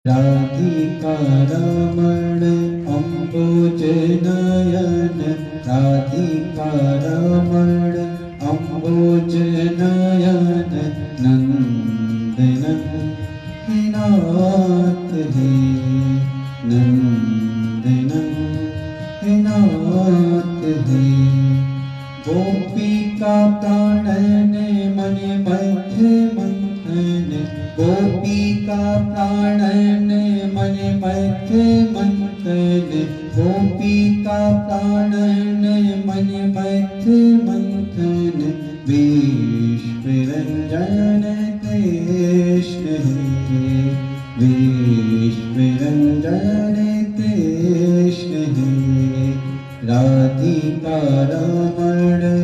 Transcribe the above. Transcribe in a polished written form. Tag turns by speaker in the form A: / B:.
A: राधिका रमण अम्बुज नयन, राधिका रमण अम्बुज नयन, नंदनन हे नाथ हे, नंदनन हे नाथ हे। गोपिका प्राणन मन मध्य मंथन, गोपिका प्राणन मन मध्य मंथन, गोपिका प्राणन मन मध्य मंथन। विश्वरंजन कृष्ण हे, विश्वरंजन कृष्ण हे। राधिका रमण